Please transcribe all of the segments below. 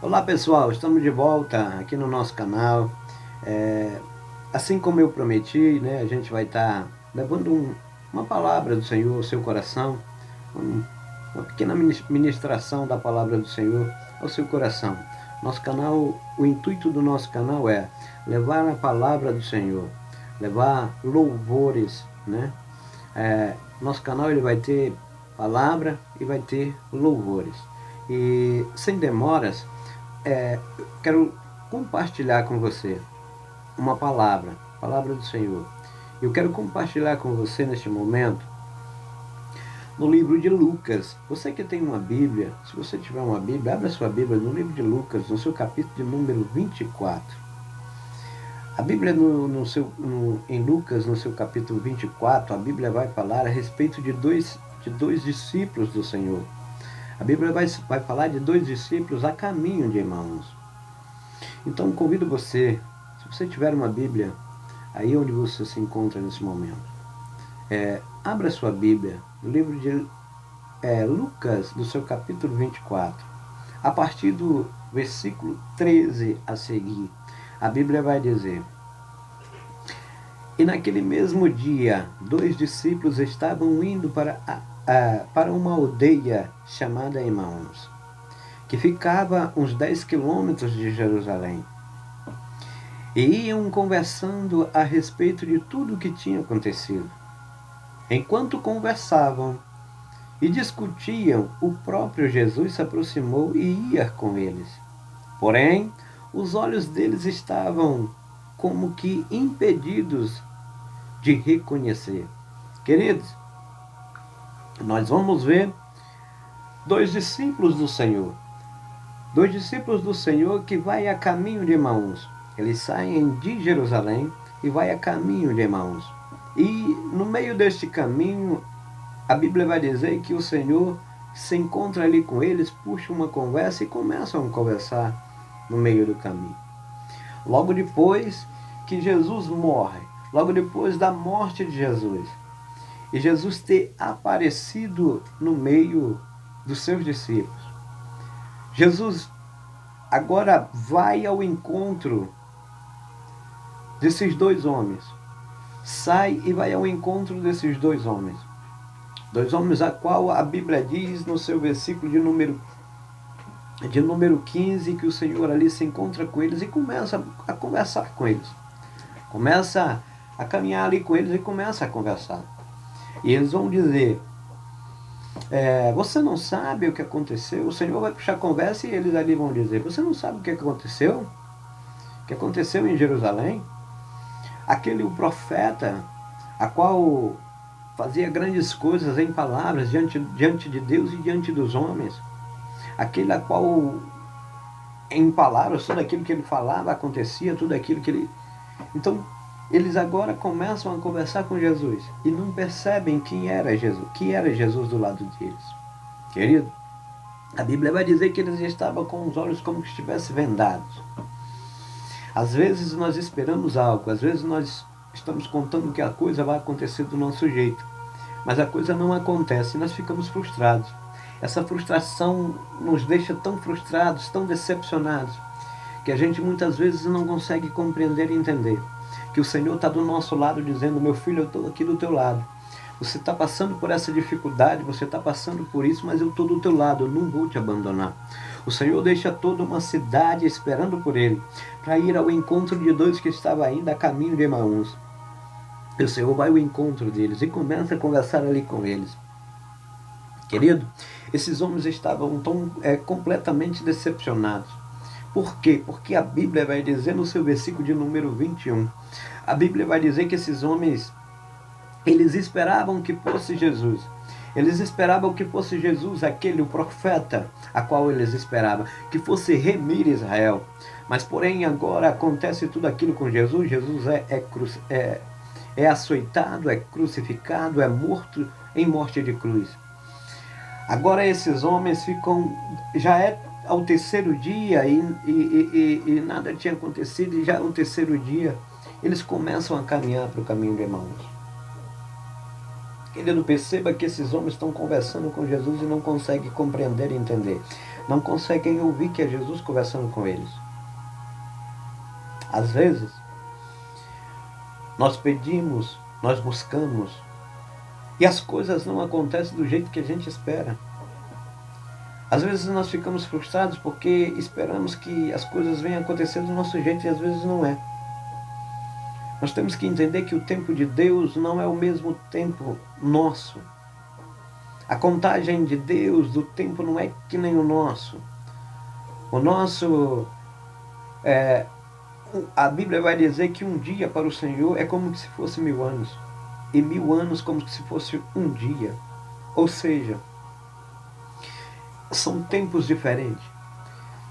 Olá pessoal, estamos de volta aqui no nosso canal. Assim como eu prometi, né, a gente vai estar levando uma palavra do Senhor ao seu coração, uma pequena ministração da palavra do Senhor ao seu coração. Nosso canal, o intuito do nosso canal é levar a palavra do Senhor, levar louvores, né? Nosso canal ele vai ter palavra e vai ter louvores. E sem demoras, quero compartilhar com você uma palavra do Senhor. Eu quero compartilhar com você neste momento no livro de Lucas. Você que tem uma Bíblia, se você tiver uma Bíblia, abra sua Bíblia no livro de Lucas, no seu capítulo de número 24. A Bíblia em Lucas, no seu capítulo 24, a Bíblia vai falar a respeito de dois discípulos do Senhor. A Bíblia vai falar de dois discípulos a caminho de Emaús. Então convido você, se você tiver uma Bíblia, aí onde você se encontra nesse momento, abra sua Bíblia, no livro de Lucas, do seu capítulo 24, a partir do versículo 13 a seguir. A Bíblia vai dizer: E naquele mesmo dia, 2 discípulos estavam indo para uma aldeia chamada Emaús, que ficava uns 10 quilômetros de Jerusalém. E iam conversando a respeito de tudo o que tinha acontecido. Enquanto conversavam e discutiam, o próprio Jesus se aproximou e ia com eles. Porém, os olhos deles estavam como que impedidos de reconhecer. Queridos, nós vamos ver dois discípulos do Senhor. Dois discípulos do Senhor que vai a caminho de Emaús. Eles saem de Jerusalém e vai a caminho de Emaús. E no meio deste caminho, a Bíblia vai dizer que o Senhor se encontra ali com eles, puxa uma conversa e começam a conversar no meio do caminho. Logo depois que Jesus morre, logo depois da morte de Jesus, e Jesus ter aparecido no meio dos seus discípulos, Jesus agora vai ao encontro desses dois homens. Sai e vai ao encontro desses dois homens. Dois homens a qual a Bíblia diz no seu versículo de número 15 que o Senhor ali se encontra com eles e começa a conversar com eles. Começa a caminhar ali com eles e começa a conversar. E eles vão dizer: você não sabe o que aconteceu? O Senhor vai puxar a conversa e eles ali vão dizer: você não sabe o que aconteceu? O que aconteceu em Jerusalém? O profeta, a qual fazia grandes coisas em palavras diante de Deus e diante dos homens. Aquele a qual, em palavras, tudo aquilo que ele falava acontecia, tudo aquilo que ele... Então, eles agora começam a conversar com Jesus e não percebem quem era Jesus do lado deles. Querido, a Bíblia vai dizer que eles estavam com os olhos como que estivessem vendados. Às vezes nós esperamos algo, às vezes nós estamos contando que a coisa vai acontecer do nosso jeito, mas a coisa não acontece e nós ficamos frustrados. Essa frustração nos deixa tão frustrados, tão decepcionados, que a gente muitas vezes não consegue compreender e entender que o Senhor está do nosso lado dizendo: meu filho, eu estou aqui do teu lado. Você está passando por essa dificuldade, você está passando por isso, mas eu estou do teu lado, eu não vou te abandonar. O Senhor deixa toda uma cidade esperando por ele, para ir ao encontro de dois que estavam ainda a caminho de Emaús. E o Senhor vai ao encontro deles e começa a conversar ali com eles. Querido, esses homens estavam completamente decepcionados. Por quê? Porque a Bíblia vai dizer no seu versículo de número 21, a Bíblia vai dizer que esses homens, eles esperavam que fosse Jesus. Eles esperavam que fosse Jesus, o profeta, a qual eles esperavam, que fosse remir Israel. Mas, porém, agora acontece tudo aquilo com Jesus. Jesus é açoitado, é crucificado, é morto em morte de cruz. Agora esses homens ficam, já é ao terceiro dia e nada tinha acontecido, e já ao terceiro dia eles começam a caminhar para o caminho de Emaús. Querido, perceba que esses homens estão conversando com Jesus e não conseguem compreender e entender. não conseguem ouvir que é Jesus conversando com eles. Às vezes, nós pedimos, nós buscamos, e as coisas não acontecem do jeito que a gente espera. Às vezes nós ficamos frustrados porque esperamos que as coisas venham acontecer do nosso jeito e às vezes não é. Nós temos que entender que o tempo de Deus não é o mesmo tempo nosso. A contagem de Deus do tempo não é que nem o nosso. O nosso, a Bíblia vai dizer que um dia para o Senhor é como se fosse 1000 anos. E 1000 anos como se fosse um dia. Ou seja, são tempos diferentes.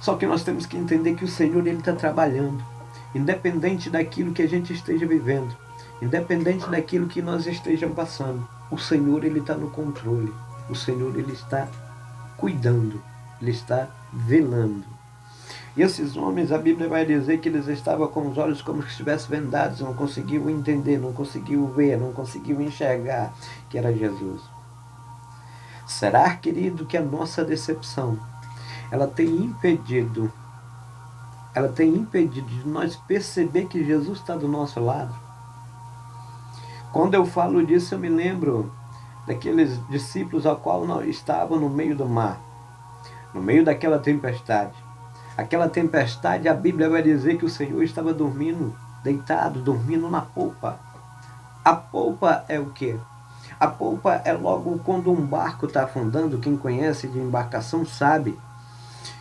Só que nós temos que entender que o Senhor ele está trabalhando. Independente daquilo que a gente esteja vivendo. Independente daquilo que nós estejamos passando. O Senhor ele está no controle. O Senhor ele está cuidando. Ele está velando. E esses homens, a Bíblia vai dizer que eles estavam com os olhos como se estivessem vendados, não conseguiam entender, não conseguiam ver, não conseguiam enxergar que era Jesus. Será, querido, que a nossa decepção, ela tem impedido de nós perceber que Jesus está do nosso lado? Quando eu falo disso, eu me lembro daqueles discípulos ao qual nós estavam no meio do mar, no meio daquela tempestade. Aquela tempestade, a Bíblia vai dizer que o Senhor estava dormindo, deitado, dormindo na polpa. A polpa é o quê? A polpa é logo quando um barco está afundando. Quem conhece de embarcação sabe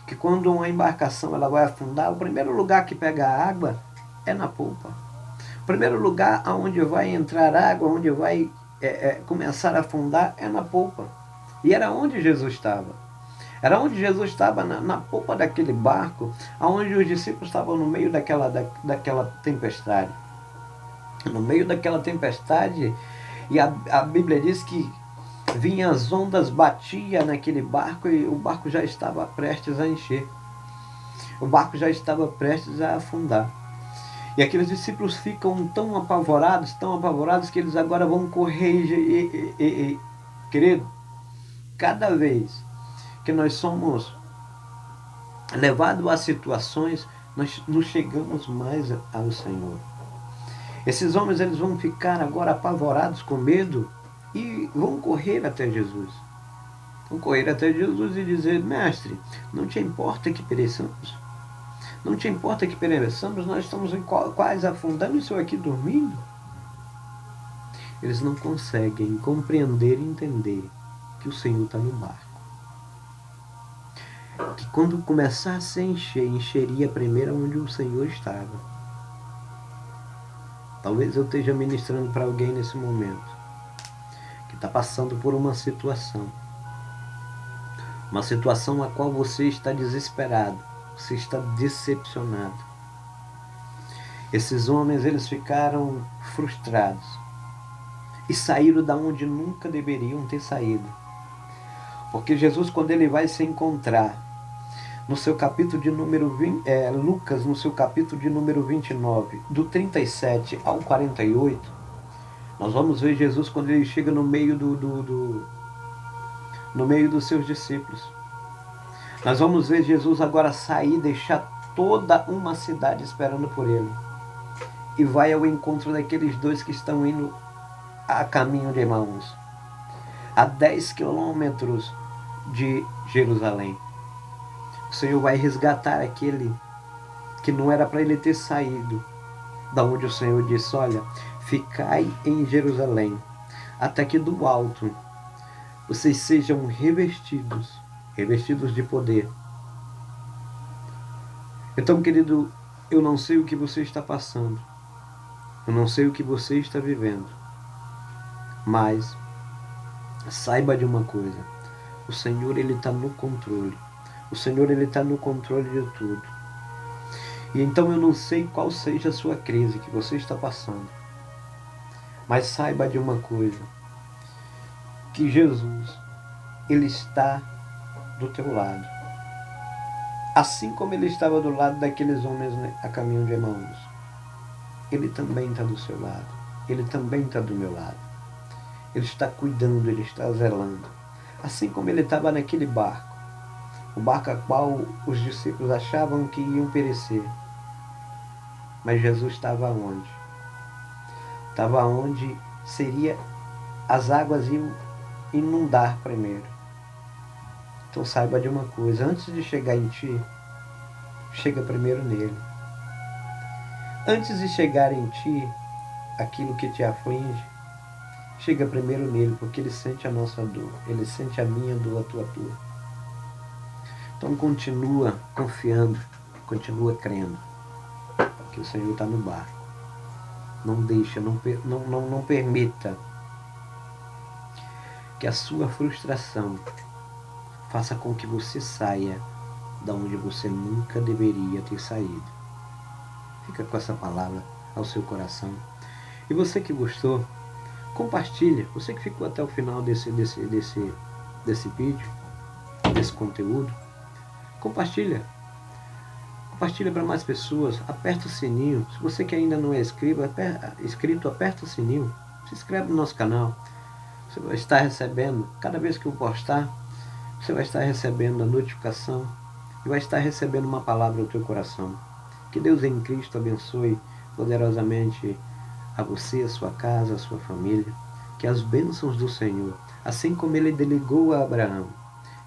que quando uma embarcação ela vai afundar, o primeiro lugar que pega a água é na polpa. O primeiro lugar onde vai entrar água, onde vai começar a afundar é na polpa. E era onde Jesus estava. Era onde Jesus estava, na polpa daquele barco, onde os discípulos estavam no meio daquela tempestade. No meio daquela tempestade, e a Bíblia diz que vinham as ondas, batia naquele barco e o barco já estava prestes a encher. O barco já estava prestes a afundar. E aqueles discípulos ficam tão apavorados, que eles agora vão correr. Querido, cada vez que nós somos levados a situações, nós nos chegamos mais ao Senhor. Esses homens eles vão ficar agora apavorados com medo e vão correr até Jesus. Vão correr até Jesus e dizer: Mestre, não te importa que pereçamos? Não te importa que pereçamos? Nós estamos quase afundando, isso aqui dormindo. Eles não conseguem compreender e entender que o Senhor está no barco. Que quando começasse a encher, encheria primeiro onde o Senhor estava. Talvez eu esteja ministrando para alguém nesse momento que está passando por uma situação a qual você está desesperado, você está decepcionado. Esses homens eles ficaram frustrados e saíram da onde nunca deveriam ter saído. Porque Jesus, quando ele vai se encontrar no seu capítulo de número 20, Lucas, no seu capítulo de número 29, do 37 ao 48, nós vamos ver Jesus quando ele chega no meio no meio dos seus discípulos. Nós vamos ver Jesus agora sair, deixar toda uma cidade esperando por ele. E vai ao encontro daqueles dois que estão indo a caminho de Emaús, a 10 quilômetros de Jerusalém. O Senhor vai resgatar aquele que não era para ele ter saído, da onde o Senhor disse: olha, ficai em Jerusalém, até que do alto vocês sejam revestidos de poder. Então, querido, eu não sei o que você está passando, eu não sei o que você está vivendo, mas saiba de uma coisa: o Senhor ele está no controle. O Senhor ele está no controle de tudo. E então eu não sei qual seja a sua crise que você está passando, mas saiba de uma coisa: que Jesus ele está do teu lado, assim como ele estava do lado daqueles homens a caminho de Emaús. Ele também está do seu lado, ele também está do meu lado. Ele está cuidando, ele está zelando, assim como ele estava naquele barco. o barco a qual os discípulos achavam que iam perecer. Mas Jesus estava onde? Estava onde seria as águas iam inundar primeiro. Então saiba de uma coisa, antes de chegar em ti, chega primeiro nele. Antes de chegar em ti aquilo que te aflige, chega primeiro nele, porque ele sente a nossa dor, ele sente a minha dor, a tua dor. Então continua confiando, continua crendo que o Senhor está no barco. Não deixa, não permita que a sua frustração faça com que você saia da onde você nunca deveria ter saído. Fica com essa palavra ao seu coração. E você que gostou, compartilha. Você que ficou até o final desse vídeo, desse conteúdo, compartilha. Compartilha para mais pessoas. Aperta o sininho. Se você que ainda não é inscrito, aperta o sininho. Se inscreve no nosso canal. Você vai estar recebendo, cada vez que eu postar, você vai estar recebendo a notificação e vai estar recebendo uma palavra no teu coração. Que Deus em Cristo abençoe poderosamente a você, a sua casa, a sua família. Que as bênçãos do Senhor, assim como Ele delegou a Abraão,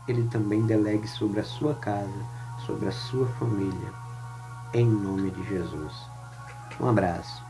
Ele também delegue sobre a sua casa, sobre a sua família. Em nome de Jesus. Um abraço.